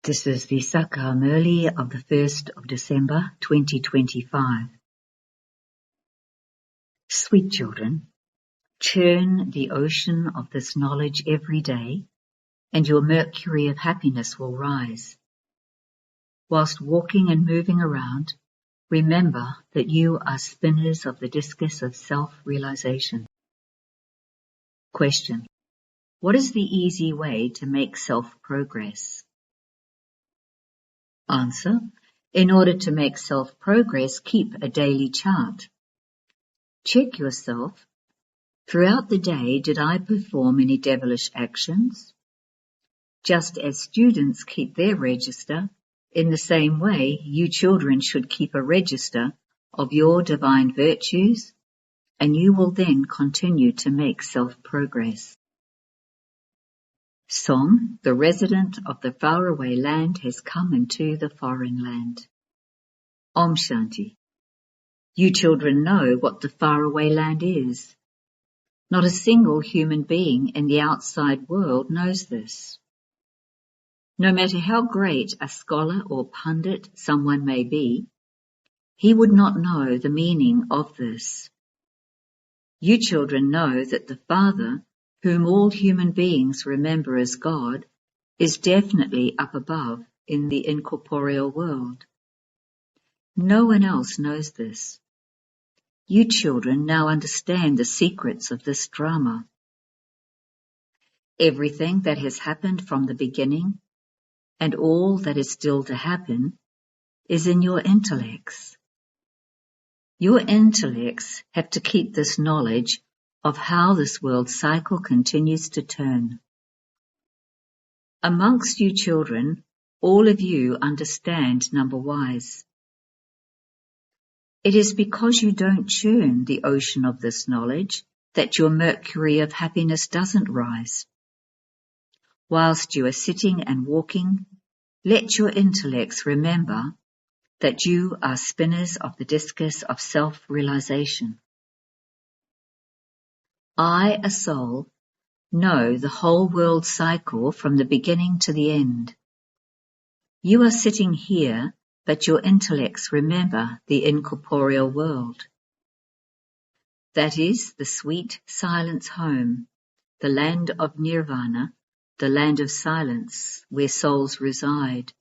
This is the English Murli of the 1st of December 2025. Sweet children, churn the ocean of this knowledge every day, and your mercury of happiness will rise. Whilst walking and moving around, remember that you are spinners of the discus of self-realization. Question: what is the easy way to make self-progress? Answer: in order to make self-progress, keep a daily chart. Check yourself. Throughout the day, did I perform any devilish actions? Just as students keep their register, in the same way, you children should keep a register of your divine virtues, and you will then continue to make self-progress. Song: the resident of the faraway land has come into the foreign land. Om Shanti. You children know what the faraway land is. Not a single human being in the outside world knows this. No matter how great a scholar or pundit someone may be, he would not know the meaning of this. You children know that the Father, whom all human beings remember as God, is definitely up above in the incorporeal world. No one else knows this. You children now understand the secrets of this drama. Everything that has happened from the beginning, and all that is still to happen, is in your intellects. Your intellects have to keep this knowledge of how this world cycle continues to turn. Amongst you children, all of you understand number-wise. It is because you don't churn the ocean of this knowledge that your mercury of happiness doesn't rise. Whilst you are sitting and walking, let your intellects remember that you are spinners of the discus of self-realization. I, a soul, know the whole world cycle from the beginning to the end. You are sitting here, but your intellects remember the incorporeal world. That is the sweet silence home, the land of nirvana, the land of silence, where souls reside.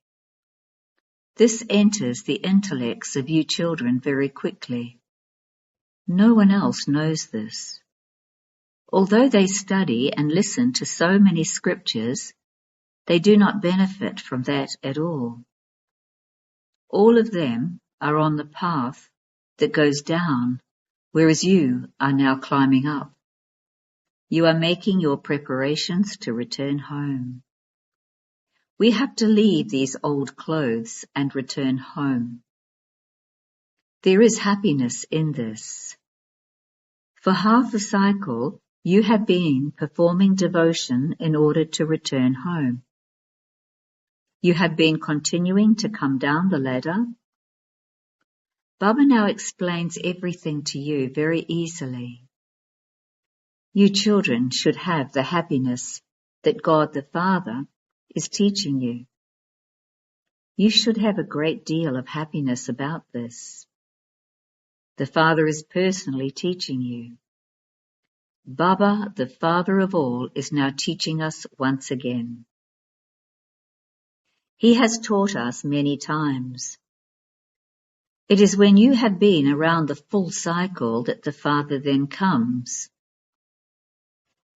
This enters the intellects of you children very quickly. No one else knows this. Although they study and listen to so many scriptures, they do not benefit from that at all. All of them are on the path that goes down, whereas you are now climbing up. You are making your preparations to return home. We have to leave these old clothes and return home. There is happiness in this. For half a cycle, you have been performing devotion in order to return home. You have been continuing to come down the ladder. Baba now explains everything to you very easily. You children should have the happiness that God the Father is teaching you. You should have a great deal of happiness about this. The Father is personally teaching you. Baba, the Father of all, is now teaching us once again. He has taught us many times. It is when you have been around the full cycle that the Father then comes.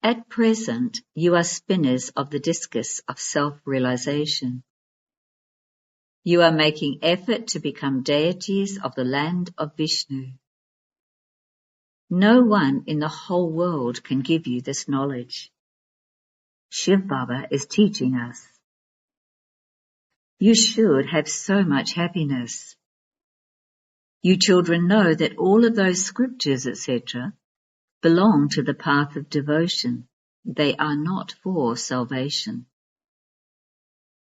At present, you are spinners of the discus of self-realization. You are making effort to become deities of the land of Vishnu. No one in the whole world can give you this knowledge. Shiv Baba is teaching us. You should have so much happiness. You children know that all of those scriptures, etc., belong to the path of devotion. They are not for salvation.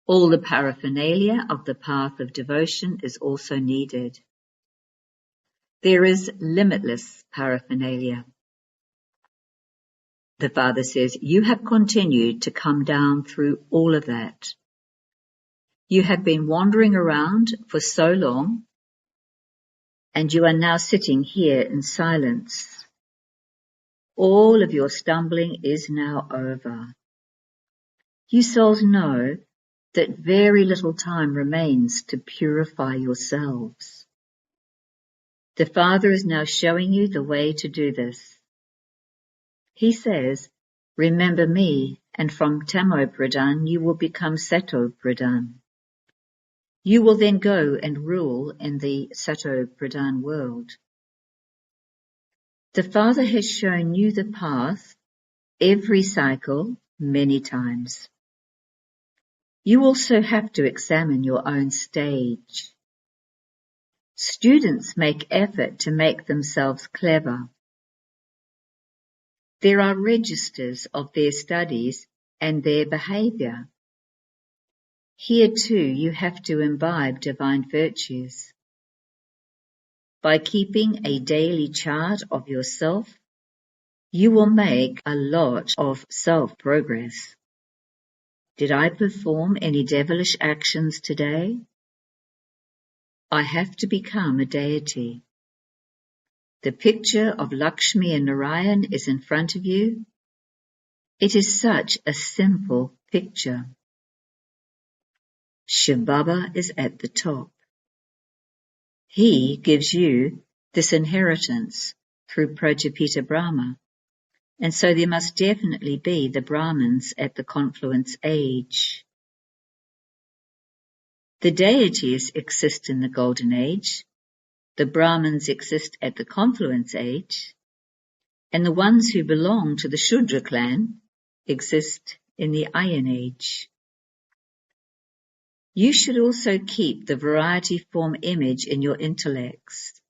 All the paraphernalia of the path of devotion is also needed. There is limitless paraphernalia. The Father says, you have continued to come down through all of that. You have been wandering around for so long, and you are now sitting here in silence. All of your stumbling is now over. You souls know that very little time remains to purify yourselves. The Father is now showing you the way to do this. He says, remember me, and from Tamo Pradhan you will become Sato Pradhan. You will then go and rule in the Sato Pradhan world. The Father has shown you the path every cycle many times. You also have to examine your own stage. Students make effort to make themselves clever. There are registers of their studies and their behavior. Here too you have to imbibe divine virtues. By keeping a daily chart of yourself, you will make a lot of self-progress. Did I perform any devilish actions today? I have to become a deity. The picture of Lakshmi and Narayan is in front of you. It is such a simple picture. Shiv Baba is at the top. He gives you this inheritance through Prajapita Brahma, and so there must definitely be the Brahmins at the confluence age. The deities exist in the golden age, the Brahmins exist at the confluence age, and the ones who belong to the Shudra clan exist in the Iron Age. You should also keep the variety form image in your intellects.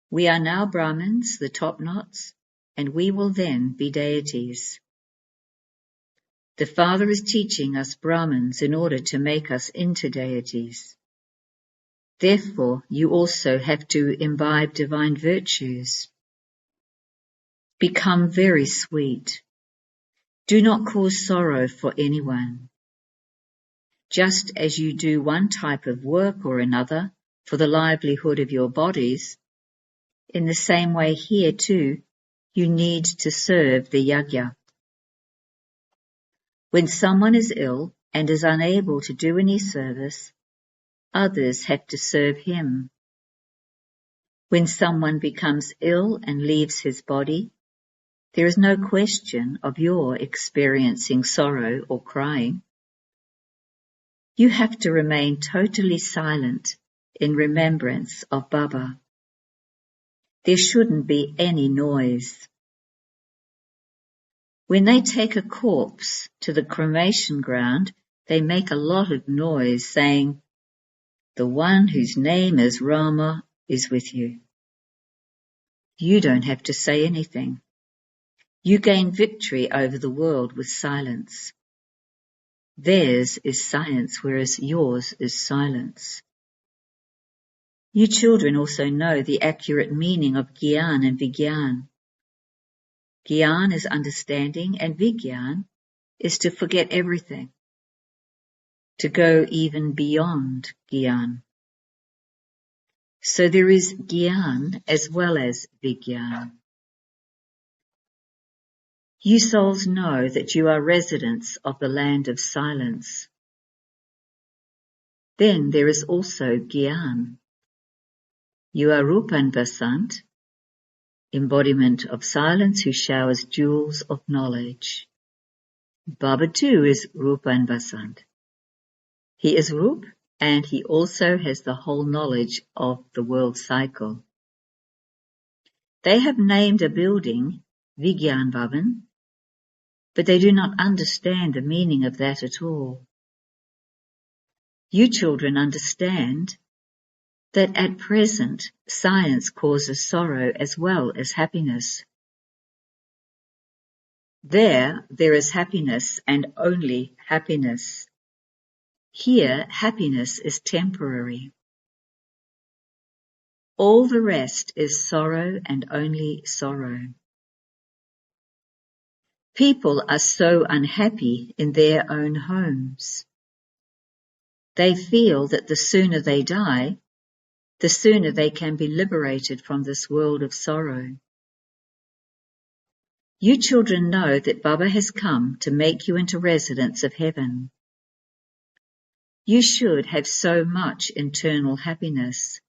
We are now Brahmins, the top knots, and we will then be deities. The Father is teaching us Brahmins in order to make us into deities. Therefore, you also have to imbibe divine virtues. Become very sweet. Do not cause sorrow for anyone. Just as you do one type of work or another for the livelihood of your bodies, in the same way here too, you need to serve the yajna. When someone is ill and is unable to do any service, others have to serve him. When someone becomes ill and leaves his body, there is no question of your experiencing sorrow or crying. You have to remain totally silent in remembrance of Baba. There shouldn't be any noise. When they take a corpse to the cremation ground, they make a lot of noise saying, "The one whose name is Rama is with you." You don't have to say anything. You gain victory over the world with silence. Theirs is science, whereas yours is silence. You children also know the accurate meaning of Gyan and Vigyan. Gyan is understanding and Vigyan is to forget everything, to go even beyond Gyan. So there is Gyan as well as Vigyan. You souls know that you are residents of the land of silence. Then there is also Gyan. You are Rupan Basant, embodiment of silence who showers jewels of knowledge. Baba too is Rupan Basant. He is Rup and he also has the whole knowledge of the world cycle. They have named a building Vigyan Bhavan, but they do not understand the meaning of that at all. You children understand that at present science causes sorrow as well as happiness. There is happiness and only happiness. Here, happiness is temporary. All the rest is sorrow and only sorrow. People are so unhappy in their own homes. They feel that the sooner they die, the sooner they can be liberated from this world of sorrow. You children know that Baba has come to make you into residents of heaven. You should have so much internal happiness.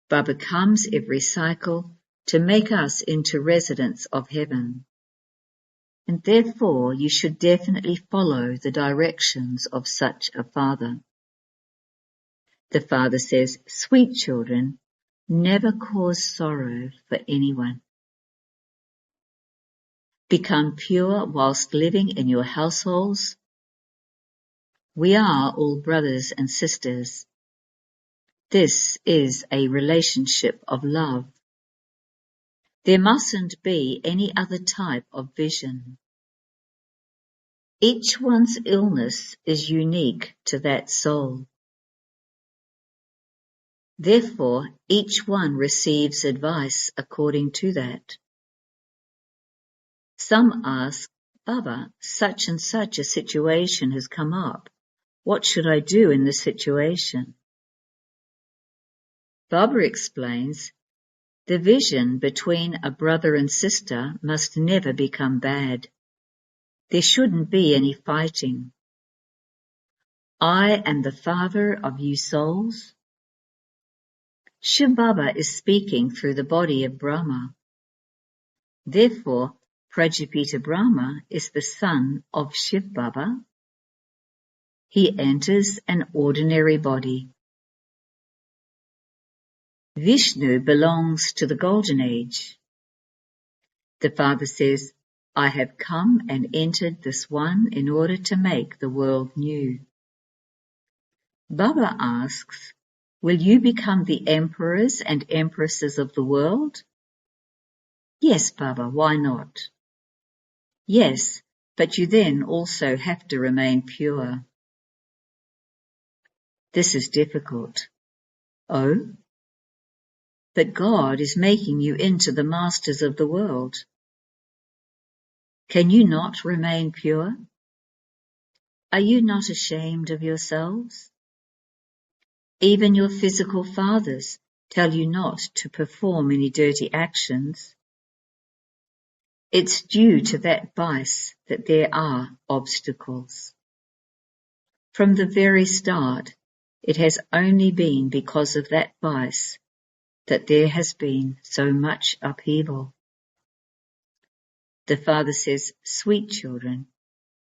Baba comes every cycle to make us into residents of heaven. And therefore you should definitely follow the directions of such a father. The father says, sweet children, never cause sorrow for anyone. Become pure whilst living in your households. We are all brothers and sisters. This is a relationship of love. There mustn't be any other type of vision. Each one's illness is unique to that soul. Therefore, each one receives advice according to that. Some ask, Baba, such and such a situation has come up. What should I do in this situation? Baba explains, the vision between a brother and sister must never become bad. There shouldn't be any fighting. I am the father of you souls. Shiv Baba is speaking through the body of Brahma. Therefore, Prajapita Brahma is the son of Shiv Baba. He enters an ordinary body. Vishnu belongs to the Golden Age. The Father says, I have come and entered this one in order to make the world new. Baba asks, will you become the emperors and empresses of the world? Yes, Baba, why not? Yes, but you then also have to remain pure. This is difficult. Oh? But God is making you into the masters of the world. Can you not remain pure? Are you not ashamed of yourselves? Even your physical fathers tell you not to perform any dirty actions. It's due to that vice that there are obstacles. From the very start, it has only been because of that vice that there has been so much upheaval. The Father says, sweet children,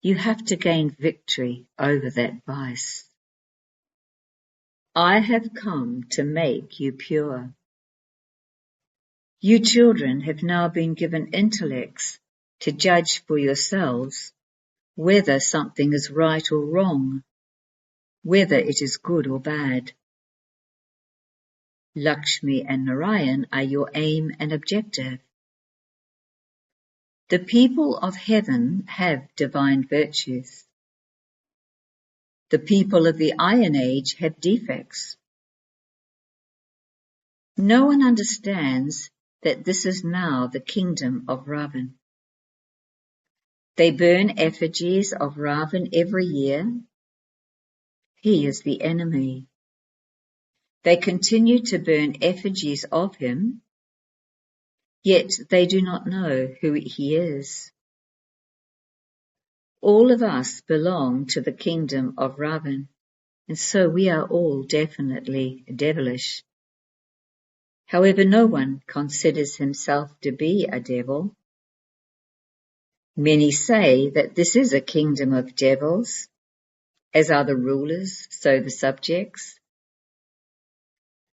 you have to gain victory over that vice. I have come to make you pure. You children have now been given intellects to judge for yourselves whether something is right or wrong, whether it is good or bad. Lakshmi and Narayan are your aim and objective. The people of heaven have divine virtues. The people of the Iron Age have defects. No one understands that this is now the kingdom of Ravan. They burn effigies of Ravan every year. He is the enemy. They continue to burn effigies of him, yet they do not know who he is. All of us belong to the kingdom of Ravan, and so we are all definitely devilish. However, no one considers himself to be a devil. Many say that this is a kingdom of devils, as are the rulers, so the subjects.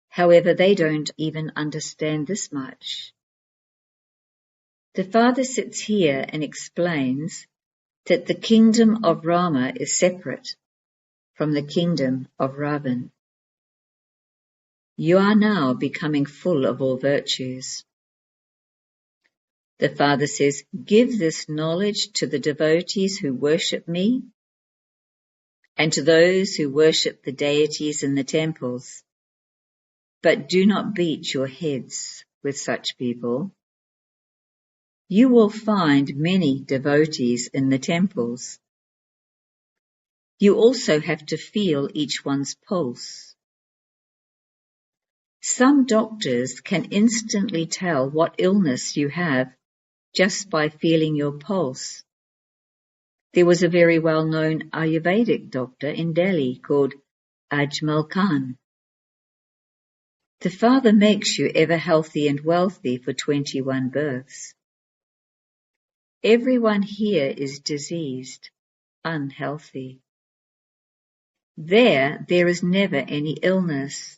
However, they don't even understand this much. The Father sits here and explains that the kingdom of Rama is separate from the kingdom of Ravan. You are now becoming full of all virtues. The Father says, give this knowledge to the devotees who worship me and to those who worship the deities in the temples. But do not beat your heads with such people. You will find many devotees in the temples. You also have to feel each one's pulse. Some doctors can instantly tell what illness you have just by feeling your pulse. There was a very well-known Ayurvedic doctor in Delhi called Ajmal Khan. The Father makes you ever healthy and wealthy for 21 births. Everyone here is diseased, unhealthy. There is never any illness.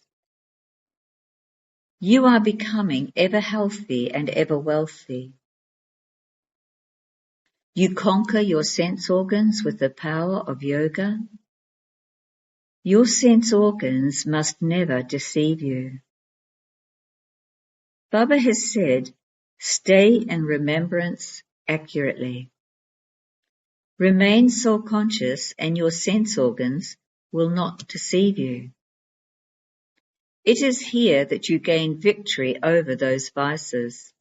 You are becoming ever healthy and ever wealthy. You conquer your sense organs with the power of yoga. Your sense organs must never deceive you. Baba has said, stay in remembrance accurately. Remain soul conscious and your sense organs will not deceive you. It is here that you gain victory over those vices.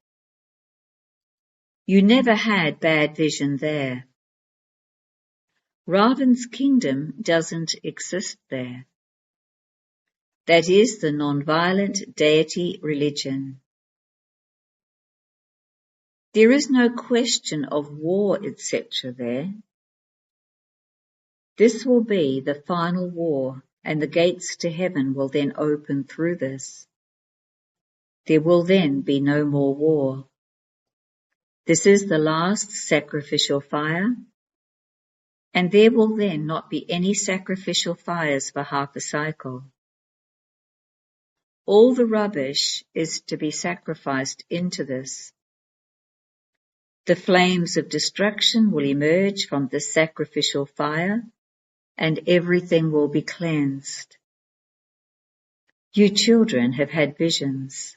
You never had bad vision there. Ravan's kingdom doesn't exist there. That is the non-violent deity religion. There is no question of war, etc. there. This will be the final war, and the gates to heaven will then open through this. There will then be no more war. This is the last sacrificial fire, and there will then not be any sacrificial fires for half a cycle. All the rubbish is to be sacrificed into this. The flames of destruction will emerge from this sacrificial fire, and everything will be cleansed. You children have had visions.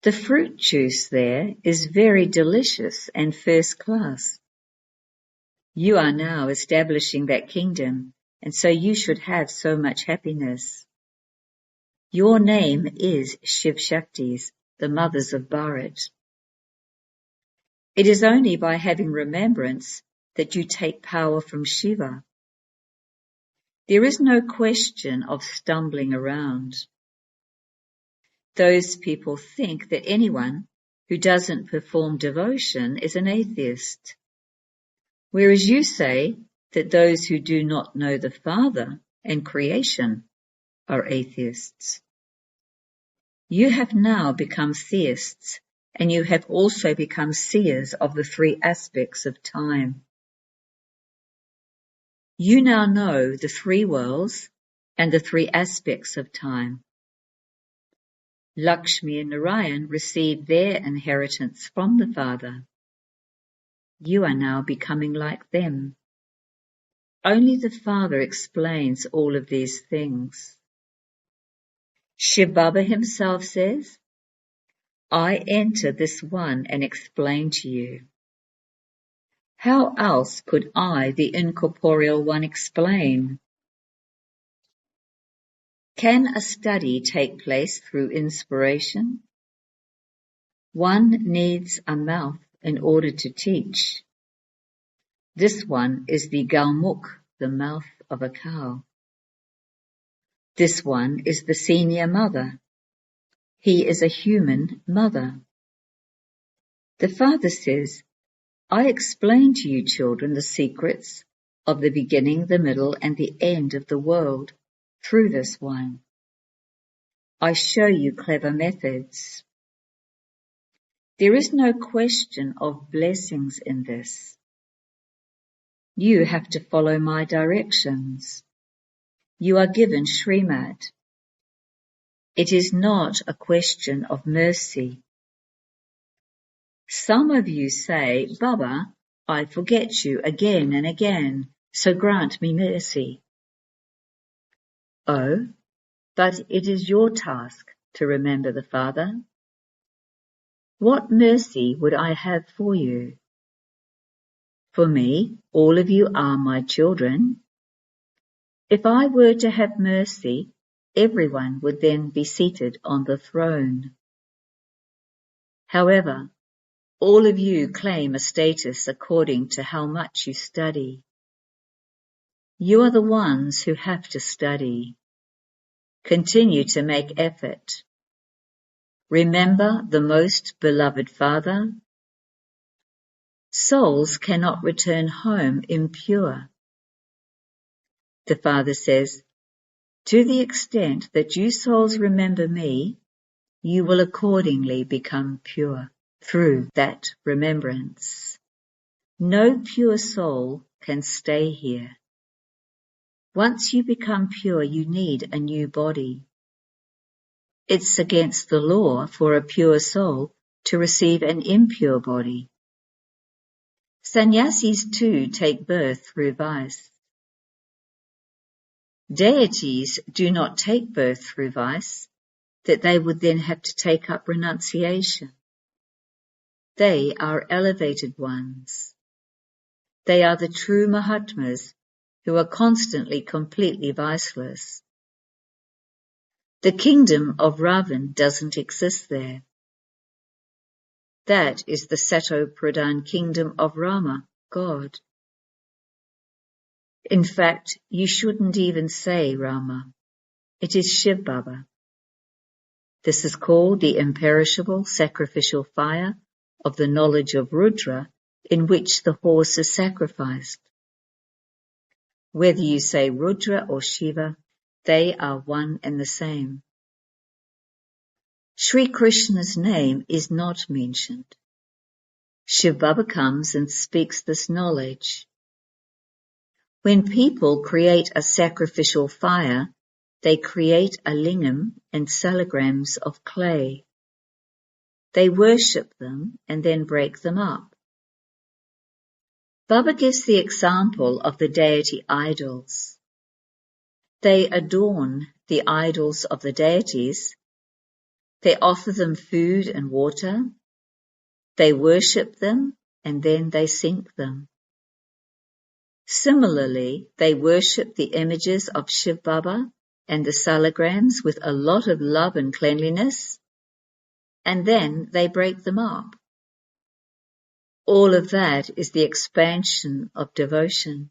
The fruit juice there is very delicious and first class. You are now establishing that kingdom, and so you should have so much happiness. Your name is Shiv Shaktis, the mothers of Bharat. It is only by having remembrance that you take power from Shiva. There is no question of stumbling around. Those people think that anyone who doesn't perform devotion is an atheist, whereas you say that those who do not know the Father and creation are atheists. You have now become theists, and you have also become seers of the three aspects of time. You now know the three worlds and the three aspects of time. Lakshmi and Narayan received their inheritance from the Father. You are now becoming like them. Only the Father explains all of these things. Shiv Baba himself says, I enter this one and explain to you. How else could I, the incorporeal one, explain? Can a study take place through inspiration? One needs a mouth in order to teach. This one is the Galmukh, the mouth of a cow. This one is the senior mother. He is a human mother. The Father says, I explain to you children the secrets of the beginning, the middle, and the end of the world through this one. I show you clever methods. There is no question of blessings in this. You have to follow my directions. You are given Srimad. It is not a question of mercy. Some of you say, Baba, I forget you again and again, so grant me mercy. Oh, but it is your task to remember the Father. What mercy would I have for you? For me, all of you are my children. If I were to have mercy, everyone would then be seated on the throne. However, all of you claim a status according to how much you study. You are the ones who have to study. Continue to make effort. Remember the most beloved Father. Souls cannot return home impure. The Father says, to the extent that you souls remember me, you will accordingly become pure through that remembrance. No pure soul can stay here. Once you become pure, you need a new body. It's against the law for a pure soul to receive an impure body. Sannyasis too take birth through vice. Deities do not take birth through vice, that they would then have to take up renunciation. They are elevated ones. They are the true Mahatmas who are constantly completely viceless. The kingdom of Ravan doesn't exist there. That is the Sato Pradhan kingdom of Rama, God. In fact, you shouldn't even say Rama. It is Shiv Baba. This is called the imperishable sacrificial fire of the knowledge of Rudra, in which the horse is sacrificed. Whether you say Rudra or Shiva, they are one and the same. Sri Krishna's name is not mentioned. Shiv Baba comes and speaks this knowledge. When people create a sacrificial fire, they create a lingam and salagrams of clay. They worship them and then break them up. Baba gives the example of the deity idols. They adorn the idols of the deities. They offer them food and water. They worship them and then they sink them. Similarly, they worship the images of Shiv Baba and the salagrams with a lot of love and cleanliness, and then they break them up. All of that is the expansion of devotion.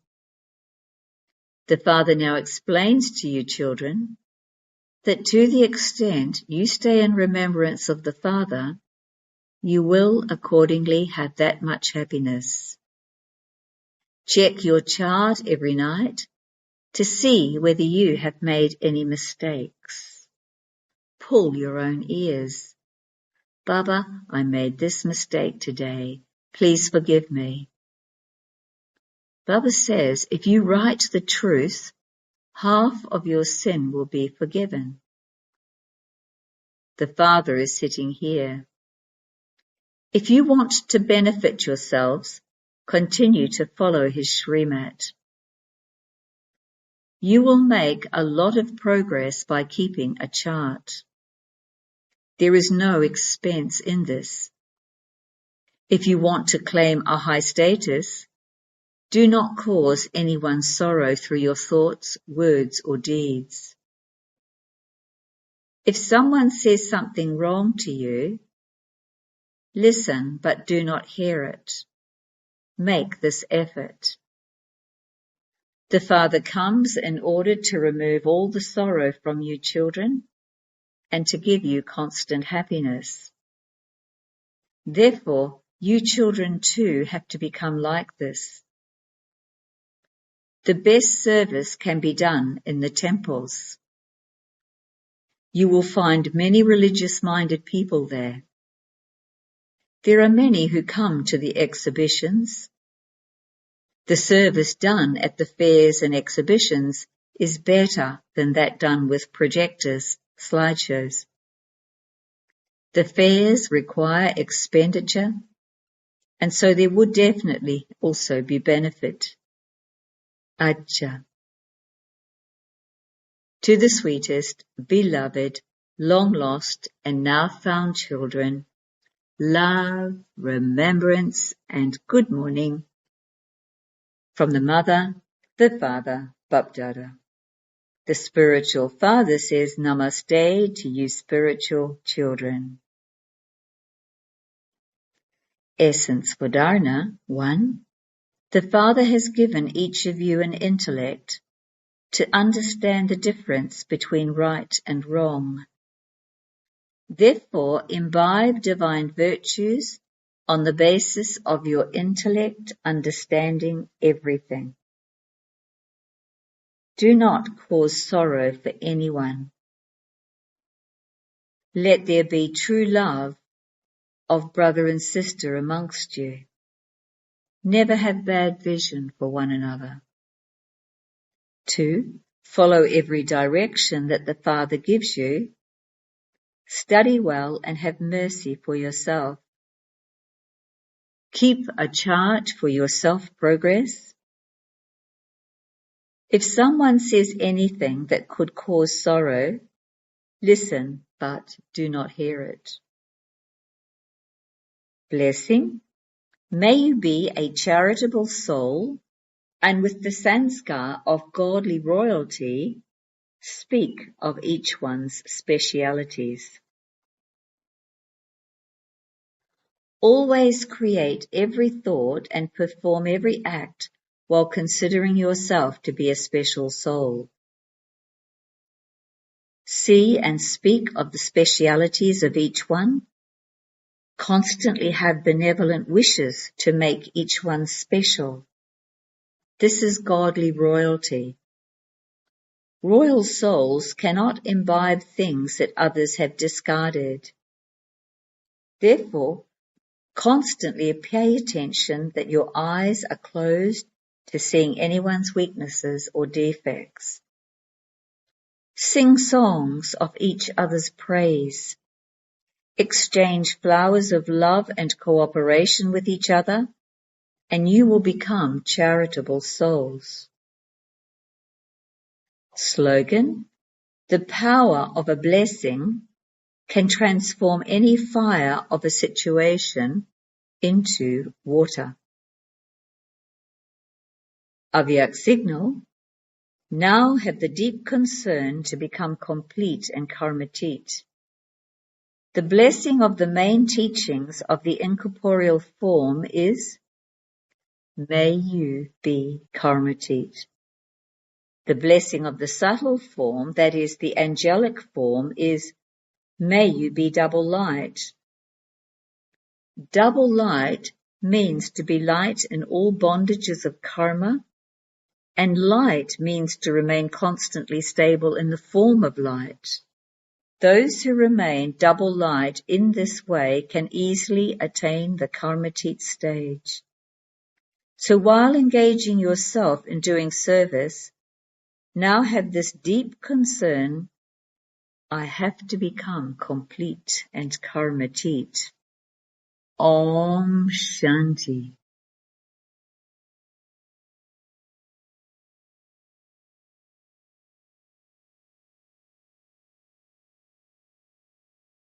The Father now explains to you, children, that to the extent you stay in remembrance of the Father, you will accordingly have that much happiness. Check your chart every night to see whether you have made any mistakes. Pull your own ears. Baba, I made this mistake today. Please forgive me. Baba says if you write the truth, half of your sin will be forgiven. The Father is sitting here. If you want to benefit yourselves, continue to follow his Srimat. You will make a lot of progress by keeping a chart. There is no expense in this. If you want to claim a high status, do not cause anyone sorrow through your thoughts, words, or deeds. If someone says something wrong to you, listen but do not hear it. Make this effort. The Father comes in order to remove all the sorrow from you children and to give you constant happiness. Therefore, you children too have to become like this. The best service can be done in the temples. You will find many religious-minded people there. There are many who come to the exhibitions. The service done at the fairs and exhibitions is better than that done with projectors, slideshows. The fairs require expenditure, and so there would definitely also be benefit. Ajja. To the sweetest, beloved, long lost, and now found children, love, remembrance, and good morning from the Mother, the Father, Bapdada. The spiritual Father says Namaste to you spiritual children. Essence for Dharna 1. The Father has given each of you an intellect to understand the difference between right and wrong. Therefore, imbibe divine virtues on the basis of your intellect understanding everything. Do not cause sorrow for anyone. Let there be true love of brother and sister amongst you. Never have bad vision for one another. 2. Follow every direction that the Father gives you. Study well and have mercy for yourself. Keep a chart for your self-progress. If someone says anything that could cause sorrow, listen, but do not hear it. Blessing. May you be a charitable soul, and with the sanskar of godly royalty, speak of each one's specialities. Always create every thought and perform every act while considering yourself to be a special soul. See and speak of the specialities of each one. Constantly have benevolent wishes to make each one special. This is godly royalty. Royal souls cannot imbibe things that others have discarded. Therefore, constantly pay attention that your eyes are closed to seeing anyone's weaknesses or defects. Sing songs of each other's praise. Exchange flowers of love and cooperation with each other, and you will become charitable souls. Slogan: the power of a blessing can transform any fire of a situation into water. Avyak signal: now have the deep concern to become complete and karmatit. The blessing of the main teachings of the incorporeal form is, may you be karmatit. The blessing of the subtle form, that is the angelic form, is, may you be double light. Double light means to be light in all bondages of karma, and light means to remain constantly stable in the form of light. Those who remain double light in this way can easily attain the karmatit stage. So while engaging yourself in doing service, now have this deep concern, I have to become complete and karmatit. Om Shanti.